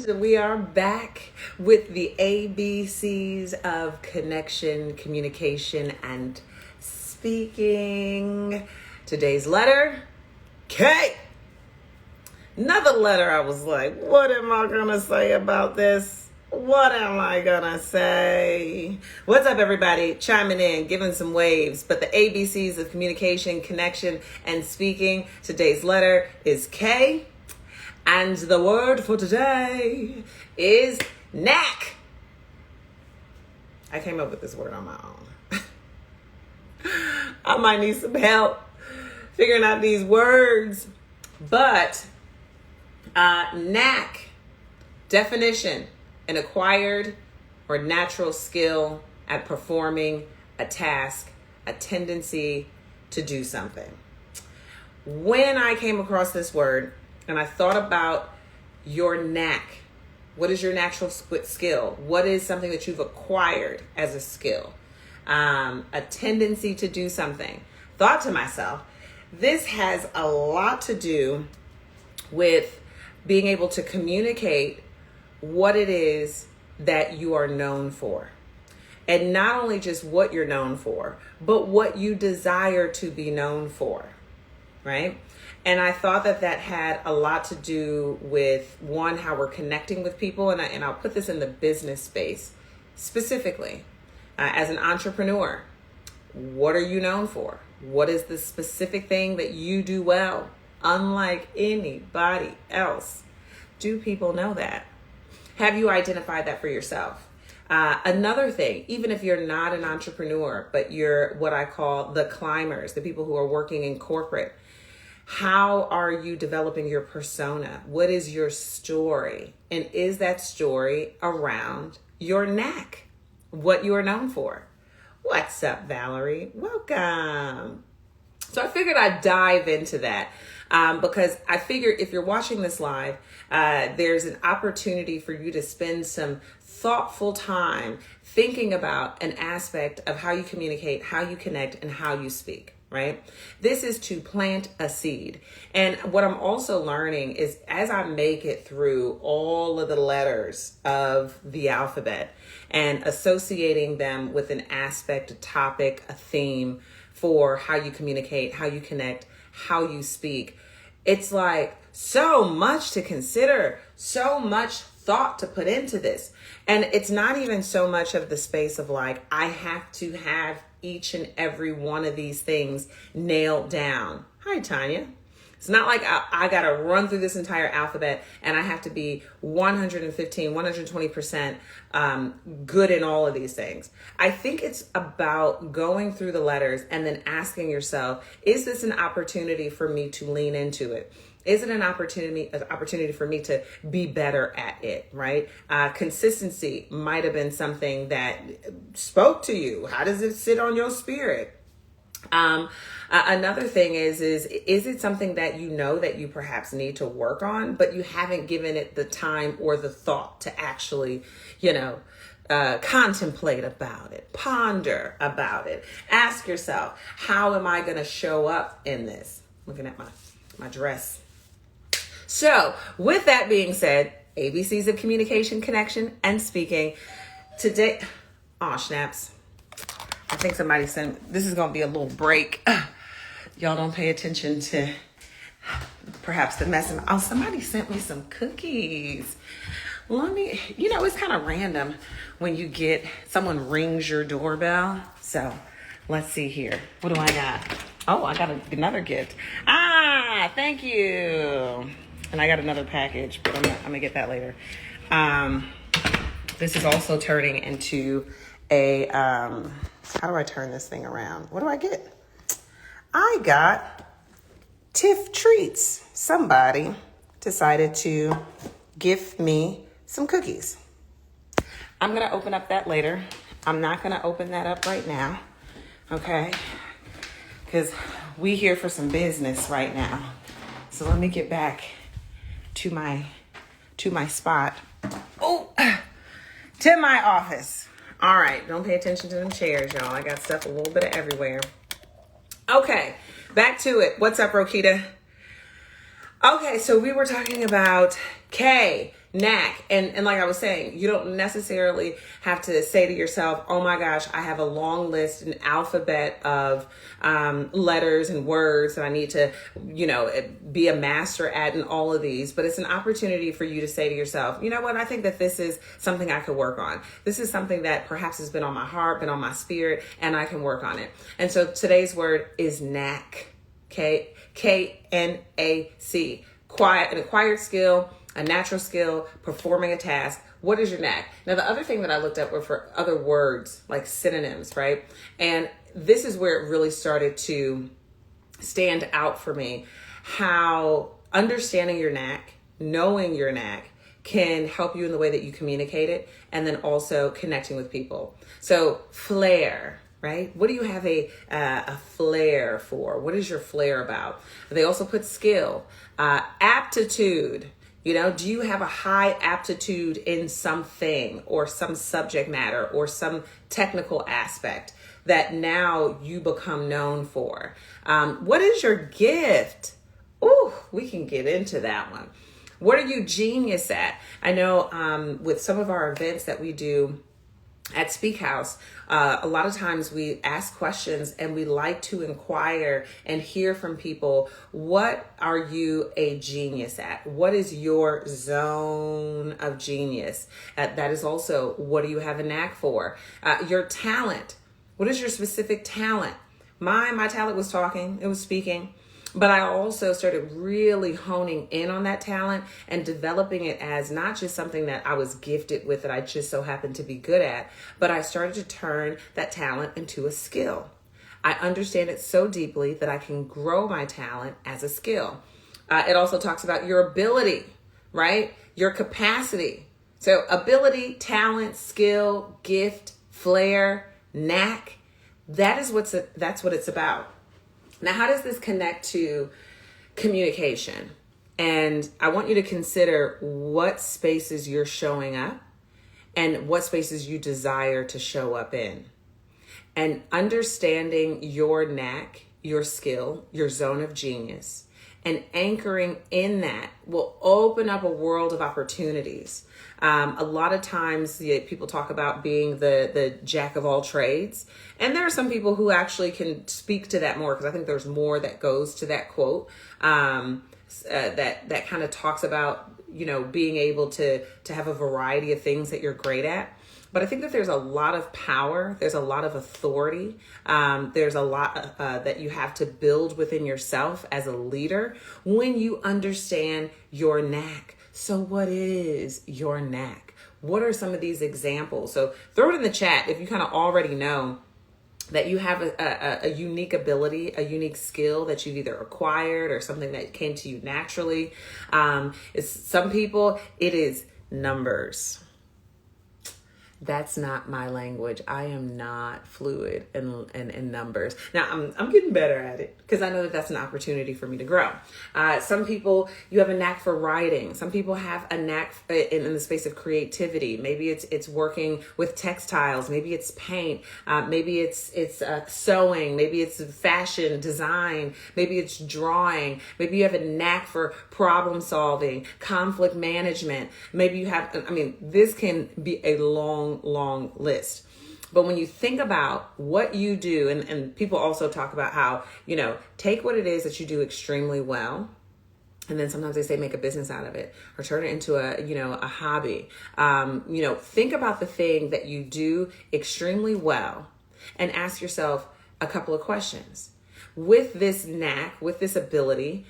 We are back with the ABCs of connection, communication, and speaking. Today's letter, K. Another letter I was like, what am I going to say about this? What am I going to say? What's up, everybody? Chiming in, giving some waves. But the ABCs of communication, connection, and speaking. Today's letter is K. And the word for today is Knack. I came up with this word on my own. I might need some help figuring out these words. But Knack, definition, an acquired or natural skill at performing a task, a tendency to do something. When I came across this word, and I thought about your knack. What is your natural skill? What is something that you've acquired as a skill? A tendency to do something. Thought to myself, this has a lot to do with being able to communicate what it is that you are known for. And not only just what you're known for, but what you desire to be known for, right? And I thought that had a lot to do with, one, how we're connecting with people. And I'll put this in the business space specifically. As an entrepreneur, what are you known for? What is the specific thing that you do well, unlike anybody else? Do people know that? Have you identified that for yourself? Another thing, even if you're not an entrepreneur, but you're what I call the climbers, the people who are working in corporate, how are you developing your persona? What is your story? And is that story around your knack? What you are known for? What's up, Valerie? Welcome. So I figured I'd dive into that because I figure if you're watching this live, there's an opportunity for you to spend some thoughtful time thinking about an aspect of how you communicate, how you connect, and how you speak. Right? This is to plant a seed. And what I'm also learning is as I make it through all of the letters of the alphabet and associating them with an aspect, a topic, a theme for how you communicate, how you connect, how you speak, it's like so much to consider, so much thought to put into this. And it's not even so much of the space of like, I have to have each and every one of these things nailed down. Hi, Tanya. It's not like I got to run through this entire alphabet and I have to be 115, 120% good in all of these things. I think it's about going through the letters and then asking yourself, is this an opportunity for me to lean into it? Is it an opportunity for me to be better at it, right? Consistency might have been something that spoke to you. How does it sit on your spirit? Another thing is it something that you know that you perhaps need to work on, but you haven't given it the time or the thought to actually, contemplate about it, ponder about it, ask yourself, how am I going to show up in this? Looking at my dress. So with that being said, ABCs of communication, connection, and speaking. Today, snaps. I think somebody sent, this is going to be a little break. Y'all don't pay attention to perhaps the message. Oh, somebody sent me some cookies. It's kind of random when someone rings your doorbell. So let's see here. What do I got? Oh, I got another gift. Thank you. And I got another package, but I'm gonna get that later. This is also turning into a, how do I turn this thing around? What do I get? I got Tiff Treats. Somebody decided to gift me some cookies. I'm gonna open up that later. I'm not gonna open that up right now, okay? Because we here for some business right now. So let me get back to my spot. To my office. All right, don't pay attention to them chairs, y'all. I got stuff a little bit of everywhere. Okay, back to it. What's up, Rokita? Okay, so we were talking about K. Knack. And like I was saying, you don't necessarily have to say to yourself, oh my gosh, I have a long list, an alphabet of letters and words that I need to, be a master at in all of these. But it's an opportunity for you to say to yourself, you know what, I think that this is something I could work on. This is something that perhaps has been on my heart, been on my spirit, and I can work on it. And so today's word is knack. Knack. An acquired skill, a natural skill, performing a task. What is your knack? Now, the other thing that I looked up were for other words, like synonyms, right? And this is where it really started to stand out for me, how understanding your knack, knowing your knack, can help you in the way that you communicate it, and then also connecting with people. So flair, right? What do you have a flair for? What is your flair about? They also put skill, aptitude. Do you have a high aptitude in something or some subject matter or some technical aspect that now you become known for? What is your gift? Ooh, we can get into that one. What are you genius at? I know with some of our events that we do at Speak House, a lot of times we ask questions and we like to inquire and hear from people. What are you a genius at? What is your zone of genius? That is also, what do you have a knack for? Your talent. What is your specific talent? My talent was talking, it was speaking. But I also started really honing in on that talent and developing it as not just something that I was gifted with that I just so happened to be good at, but I started to turn that talent into a skill. I understand it so deeply that I can grow my talent as a skill. It also talks about your ability, right? Your capacity. So ability, talent, skill, gift, flair, knack, that's what it's about. Now, how does this connect to communication? And I want you to consider what spaces you're showing up and what spaces you desire to show up in. And understanding your knack, your skill, your zone of genius, and anchoring in that will open up a world of opportunities. A lot of times people talk about being the jack of all trades. And there are some people who actually can speak to that more, because I think there's more that goes to that quote that kind of talks about, being able to have a variety of things that you're great at. But I think that there's a lot of power. There's a lot of authority. There's a lot that you have to build within yourself as a leader when you understand your knack. So what is your knack? What are some of these examples? So throw it in the chat if you kind of already know that you have a unique ability, a unique skill that you've either acquired or something that came to you naturally. Some people, it is numbers. That's not my language. I am not fluid in numbers. Now, I'm getting better at it because I know that that's an opportunity for me to grow. Some people, you have a knack for writing. Some people have a knack in the space of creativity. Maybe it's working with textiles. Maybe it's paint. Maybe it's sewing. Maybe it's fashion design. Maybe it's drawing. Maybe you have a knack for problem solving, conflict management. Maybe you have, this can be a long list. But when you think about what you do, and people also talk about how, take what it is that you do extremely well, and then sometimes they say make a business out of it or turn it into a hobby. Think about the thing that you do extremely well and ask yourself a couple of questions. With this knack, with this ability,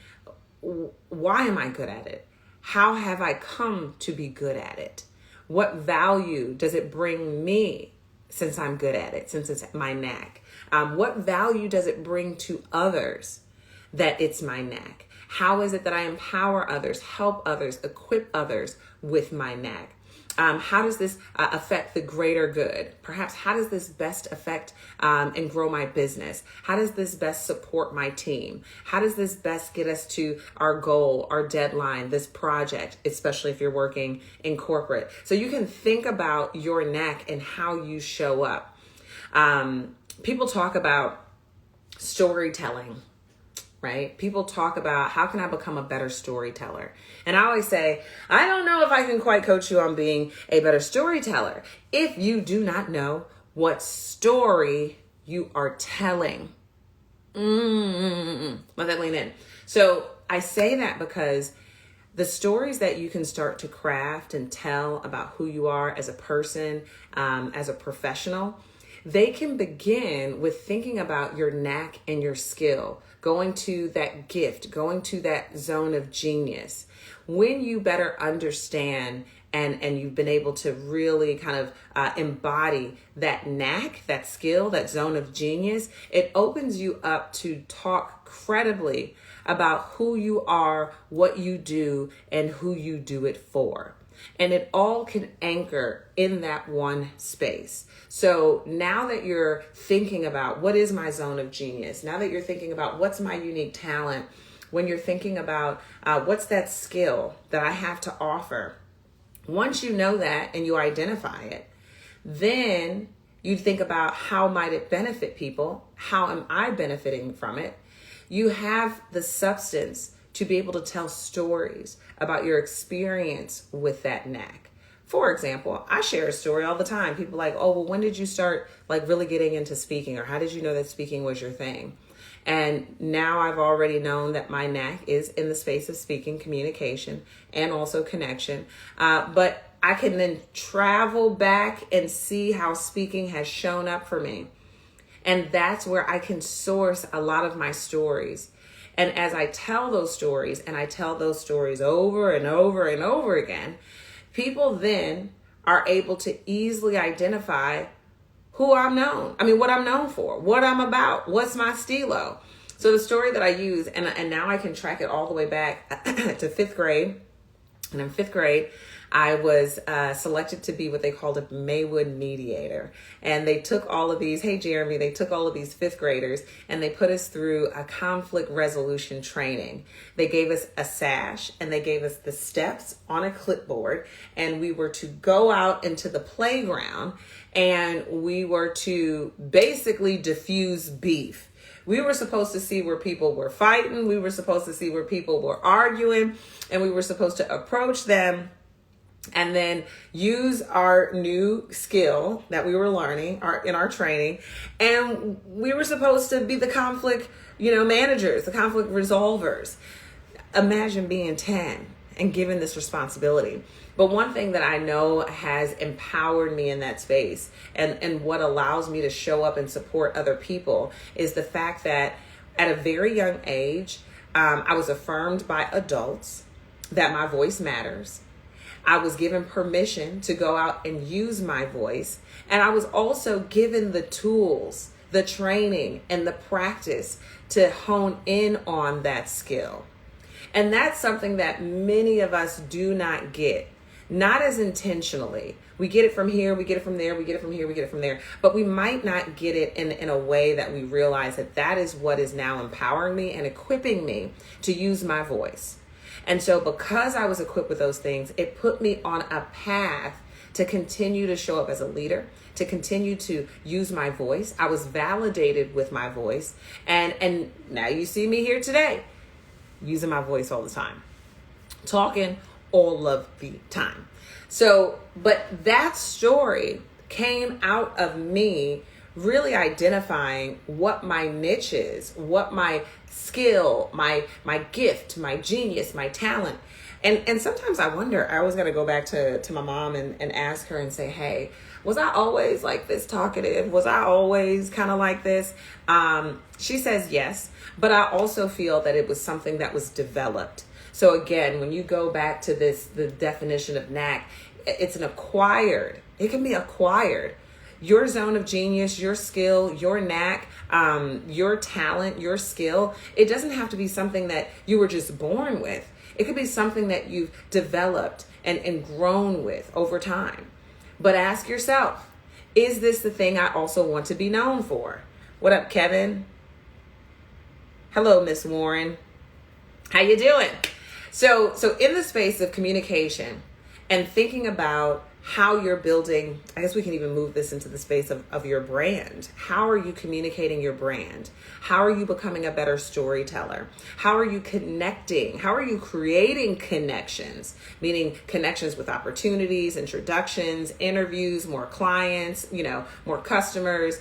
why am I good at it? How have I come to be good at it? What value does it bring me since I'm good at it, since it's my knack? What value does it bring to others that it's my knack? How is it that I empower others, help others, equip others with my knack? How does this affect the greater good? Perhaps how does this best affect and grow my business? How does this best support my team? How does this best get us to our goal, our deadline, this project, especially if you're working in corporate? So you can think about your knack and how you show up. People talk about storytelling. right? People talk about how can I become a better storyteller? And I always say, I don't know if I can quite coach you on being a better storyteller if you do not know what story you are telling. Let that lean in. So I say that because the stories that you can start to craft and tell about who you are as a person, as a professional, they can begin with thinking about your knack and your skill, going to that gift, going to that zone of genius. When you better understand and you've been able to really kind of embody that knack, that skill, that zone of genius, it opens you up to talk credibly about who you are, what you do, and who you do it for. And it all can anchor in that one space. So now that you're thinking about what is my zone of genius, now that you're thinking about what's my unique talent, when you're thinking about what's that skill that I have to offer, once you know that and you identify it, then you think about how might it benefit people? How am I benefiting from it? You have the substance to be able to tell stories about your experience with that knack. For example, I share a story all the time. People are like, oh, well, when did you start like really getting into speaking? Or how did you know that speaking was your thing? And now I've already known that my knack is in the space of speaking, communication, and also connection. But I can then travel back and see how speaking has shown up for me. And that's where I can source a lot of my stories. And as I tell those stories, and I tell those stories over and over and over again, people then are able to easily identify what I'm known for, what I'm about, what's my stilo. So the story that I use, and now I can track it all the way back to fifth grade. And in fifth grade, I was selected to be what they called a Maywood mediator. And they took all of these, hey Jeremy, they took all of these fifth graders and they put us through a conflict resolution training. They gave us a sash and they gave us the steps on a clipboard, and we were to go out into the playground and we were to basically diffuse beef. We were supposed to see where people were fighting. We were supposed to see where people were arguing, and we were supposed to approach them and then use our new skill that we were learning in our training. And we were supposed to be the conflict, managers, the conflict resolvers. Imagine being 10 and given this responsibility. But one thing that I know has empowered me in that space and what allows me to show up and support other people is the fact that at a very young age, I was affirmed by adults that my voice matters. I was given permission to go out and use my voice. And I was also given the tools, the training, and the practice to hone in on that skill. And that's something that many of us do not get, not as intentionally. We get it from here, we get it from there, we get it from here, we get it from there. But we might not get it in a way that we realize that is what is now empowering me and equipping me to use my voice. And so because I was equipped with those things, it put me on a path to continue to show up as a leader, to continue to use my voice. I was validated with my voice. And now you see me here today, using my voice all the time, talking all of the time. So, but that story came out of me really identifying what my niche is, what my skill, my gift, my genius, my talent. And sometimes I wonder, I always got to go back to my mom and ask her and say, hey, was I always like this talkative? Was I always kind of like this? She says yes, but I also feel that it was something that was developed. So again, when you go back to the definition of knack, it's it can be acquired. Your zone of genius, your skill, your knack, your talent, your skill, it doesn't have to be something that you were just born with. It could be something that you've developed and grown with over time. But ask yourself, is this the thing I also want to be known for? What up, Kevin? Hello, Miss Warren. How you doing? So in the space of communication and thinking about how you're building. I guess we can even move this into the space of your brand. How are you communicating your brand? How are you becoming a better storyteller? How are you connecting? How are you creating connections? Meaning connections with opportunities, introductions, interviews, more clients, more customers,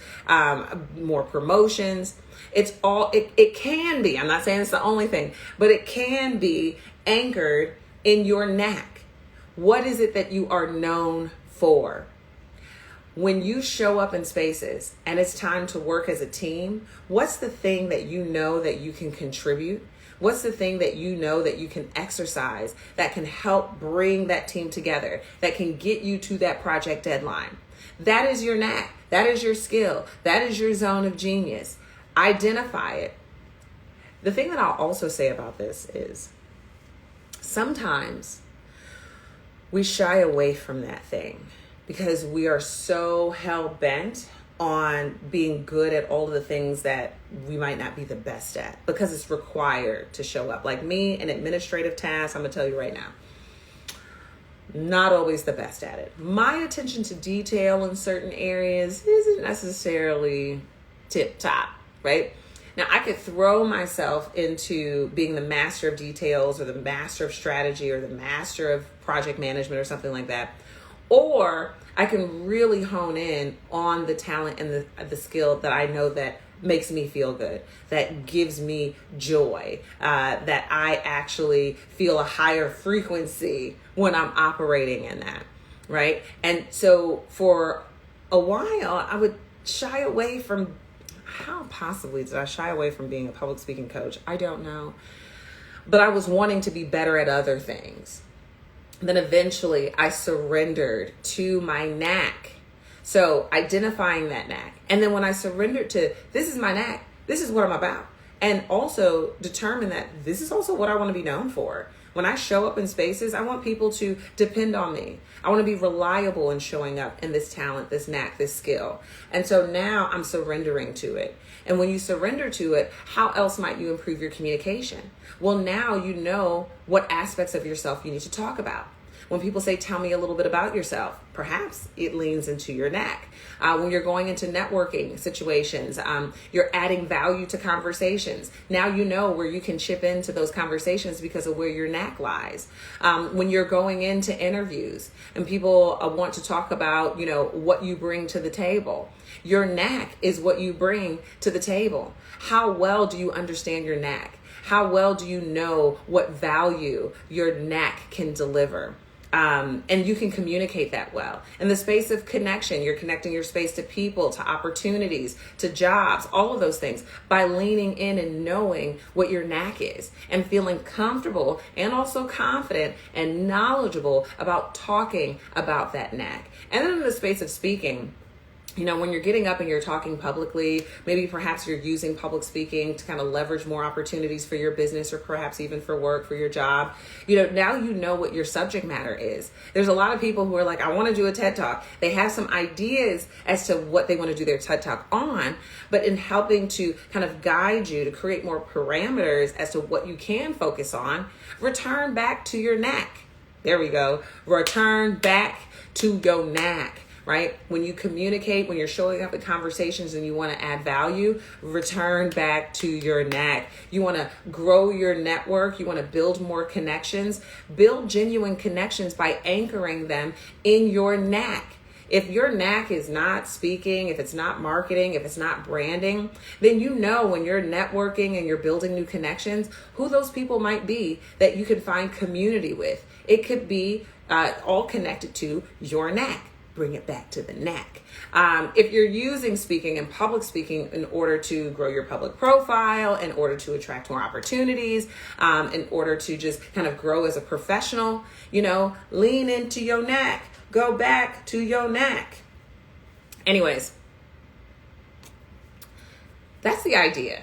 more promotions. It can be, I'm not saying it's the only thing, but it can be anchored in your knack. What is it that you are known for? When you show up in spaces and it's time to work as a team, what's the thing that you know that you can contribute? What's the thing that you know that you can exercise that can help bring that team together, that can get you to that project deadline? That is your knack. That is your skill. That is your zone of genius. Identify it. The thing that I'll also say about this is sometimes we shy away from that thing because we are so hell-bent on being good at all of the things that we might not be the best at because it's required to show up. Like me, an administrative task, I'm going to tell you right now, not always the best at it. My attention to detail in certain areas isn't necessarily tip-top, right? Now, I could throw myself into being the master of details or the master of strategy or the master of project management or something like that. Or I can really hone in on the talent and the skill that I know that makes me feel good, that gives me joy, that I actually feel a higher frequency when I'm operating in that, right? And so for a while, I would shy away from. How possibly did I shy away from being a public speaking coach? I don't know. But I was wanting to be better at other things. Then eventually I surrendered to my knack. So identifying that knack. And then when I surrendered to, this is my knack, this is what I'm about. And also determine that this is also what I want to be known for. When I show up in spaces, I want people to depend on me. I want to be reliable in showing up in this talent, this knack, this skill. And so now I'm surrendering to it. And when you surrender to it, how else might you improve your communication? Well, now you know what aspects of yourself you need to talk about. When people say, tell me a little bit about yourself, perhaps it leans into your knack. When you're going into networking situations, you're adding value to conversations. Now you know where you can chip into those conversations because of where your knack lies. When you're going into interviews and people want to talk about, what you bring to the table. Your knack is what you bring to the table. How well do you understand your knack? How well do you know what value your knack can deliver? And you can communicate that well. In the space of connection, you're connecting your space to people, to opportunities, to jobs, all of those things by leaning in and knowing what your knack is and feeling comfortable and also confident and knowledgeable about talking about that knack. And then in the space of speaking, when you're getting up and you're talking publicly, maybe perhaps you're using public speaking to kind of leverage more opportunities for your business or perhaps even for work, for your job. Now you know what your subject matter is. There's a lot of people who are like, I want to do a TED Talk. They have some ideas as to what they want to do their TED Talk on, but in helping to kind of guide you to create more parameters as to what you can focus on, return back to your knack. There we go. Return back to your knack. Right? When you communicate, when you're showing up at conversations and you want to add value, return back to your knack. You want to grow your network. You want to build more connections. Build genuine connections by anchoring them in your knack. If your knack is not speaking, if it's not marketing, if it's not branding, then when you're networking and you're building new connections, who those people might be that you can find community with. It could be all connected to your knack. Bring it back to the knack. If you're using speaking and public speaking in order to grow your public profile, in order to attract more opportunities, in order to just kind of grow as a professional, lean into your knack. Go back to your knack. Anyways, that's the idea.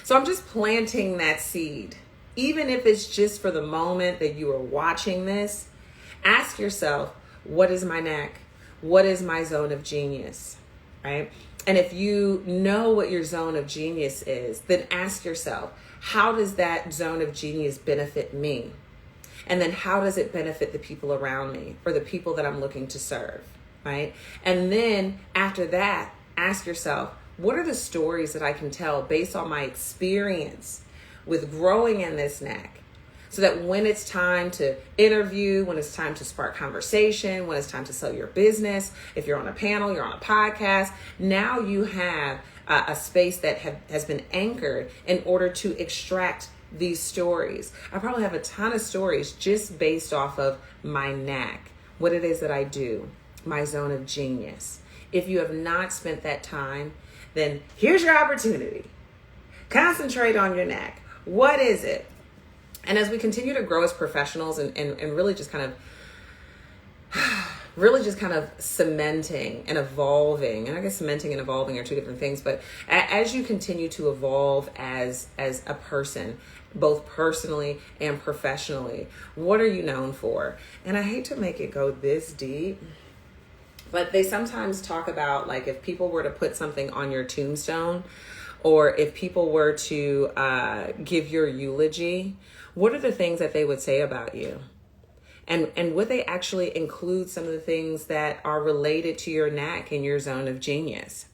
So I'm just planting that seed. Even if it's just for the moment that you are watching this, ask yourself, what is my knack? What is my zone of genius, right? And if you know what your zone of genius is, then ask yourself, how does that zone of genius benefit me? And then how does it benefit the people around me or the people that I'm looking to serve, right? And then after that, ask yourself, what are the stories that I can tell based on my experience with growing in this knack? So that when it's time to interview, when it's time to spark conversation, when it's time to sell your business, if you're on a panel, you're on a podcast, now you have a space that has been anchored in order to extract these stories. I probably have a ton of stories just based off of my knack, what it is that I do, my zone of genius. If you have not spent that time, then here's your opportunity. Concentrate on your knack. What is it? And as we continue to grow as professionals and really just kind of cementing and evolving, and I guess cementing and evolving are two different things, but as you continue to evolve as a person, both personally and professionally, what are you known for? And I hate to make it go this deep, but they sometimes talk about, like, if people were to put something on your tombstone, or if people were to give your eulogy, what are the things that they would say about you? And would they actually include some of the things that are related to your knack and your zone of genius?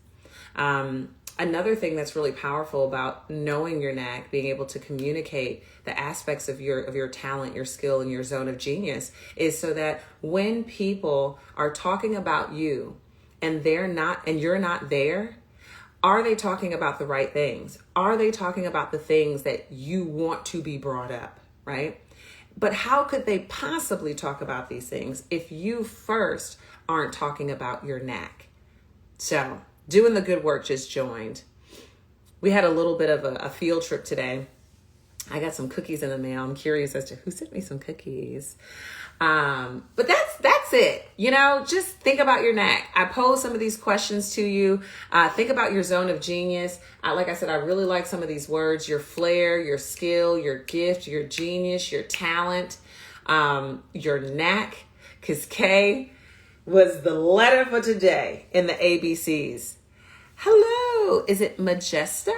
Another thing that's really powerful about knowing your knack, being able to communicate the aspects of your talent, your skill, and your zone of genius, is so that when people are talking about you and you're not there, are they talking about the right things? Are they talking about the things that you want to be brought up, right? But how could they possibly talk about these things if you first aren't talking about your knack? So, Doing the Good Work just joined. We had a little bit of a field trip today. I got some cookies in the mail. I'm curious as to who sent me some cookies. But that's it. Just think about your knack. I pose some of these questions to you. Think about your zone of genius. Like I said, I really like some of these words: your flair, your skill, your gift, your genius, your talent, your knack. Because K was the letter for today in the ABCs. Hello. Is it Majesta?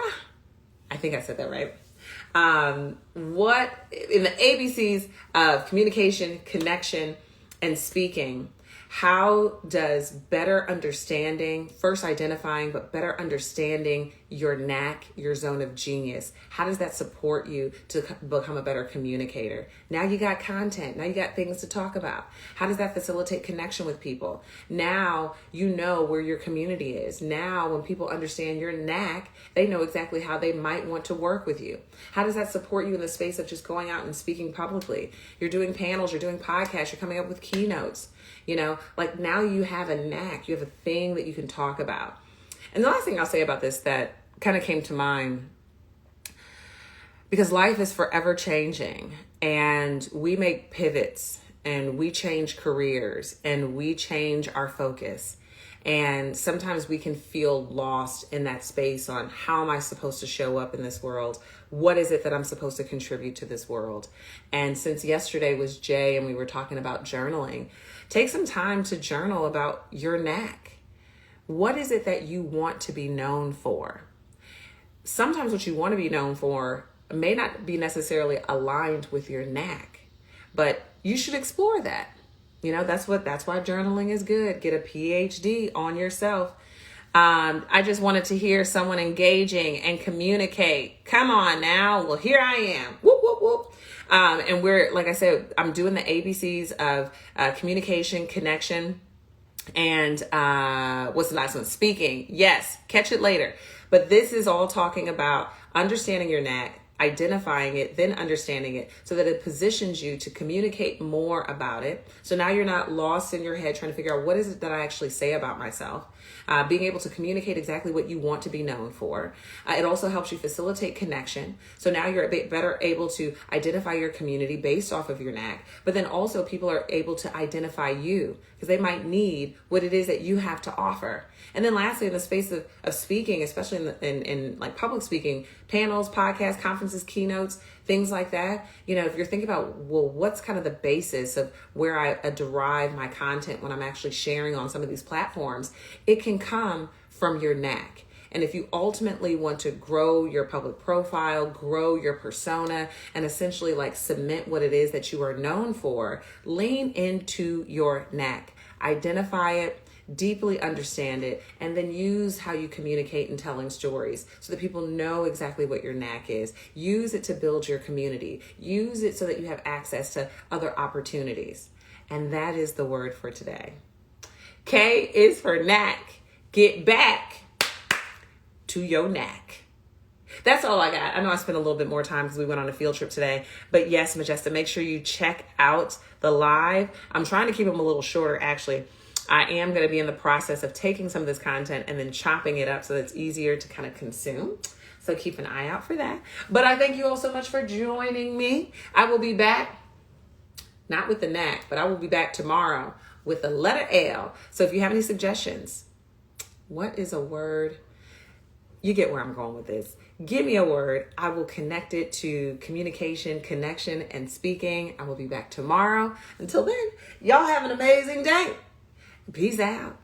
I think I said that right. What in the ABCs of communication, connection, and speaking, how does better understanding, first identifying, but better understanding your knack, your zone of genius, how does that support you to become a better communicator? Now you got content. Now you got things to talk about. How does that facilitate connection with people? Now you know where your community is. Now when people understand your knack, they know exactly how they might want to work with you. How does that support you in the space of just going out and speaking publicly? You're doing panels, you're doing podcasts, you're coming up with keynotes. Like now you have a knack, you have a thing that you can talk about. And the last thing I'll say about this that kind of came to mind, because life is forever changing and we make pivots and we change careers and we change our focus. And sometimes we can feel lost in that space on how am I supposed to show up in this world? What is it that I'm supposed to contribute to this world? And since yesterday was Jay and we were talking about journaling, take some time to journal about your knack. What is it that you want to be known for? Sometimes what you want to be known for may not be necessarily aligned with your knack, but you should explore that. That's why journaling is good. Get a PhD on yourself. I just wanted to hear someone engaging and communicate. Come on now. Well, here I am. Whoop, whoop, whoop. And we're, like I said, I'm doing the ABCs of communication, connection, and what's the last one? Speaking. Yes, catch it later. But this is all talking about understanding your knack, identifying it, then understanding it so that it positions you to communicate more about it. So now you're not lost in your head trying to figure out what is it that I actually say about myself. Being able to communicate exactly what you want to be known for. It also helps you facilitate connection. So now you're a bit better able to identify your community based off of your knack, but then also people are able to identify you because they might need what it is that you have to offer. And then lastly, in the space of speaking, especially in like public speaking, panels, podcasts, conferences, keynotes, things like that, if you're thinking about, well, what's kind of the basis of where I derive my content when I'm actually sharing on some of these platforms, it can come from your knack. And if you ultimately want to grow your public profile, grow your persona, and essentially like cement what it is that you are known for, lean into your knack. Identify it, deeply understand it, and then use how you communicate in telling stories so that people know exactly what your knack is. Use it to build your community. Use it so that you have access to other opportunities. And that is the word for today. K is for knack. Get back to your knack. That's all I got. I know I spent a little bit more time because we went on a field trip today. But yes, Majesta, make sure you check out the live. I'm trying to keep them a little shorter, actually. I am going to be in the process of taking some of this content and then chopping it up so that it's easier to kind of consume. So keep an eye out for that. But I thank you all so much for joining me. I will be back, not with the knack, but I will be back tomorrow with the letter L. So if you have any suggestions, what is a word? You get where I'm going with this. Give me a word. I will connect it to communication, connection, and speaking. I will be back tomorrow. Until then, y'all have an amazing day. Peace out.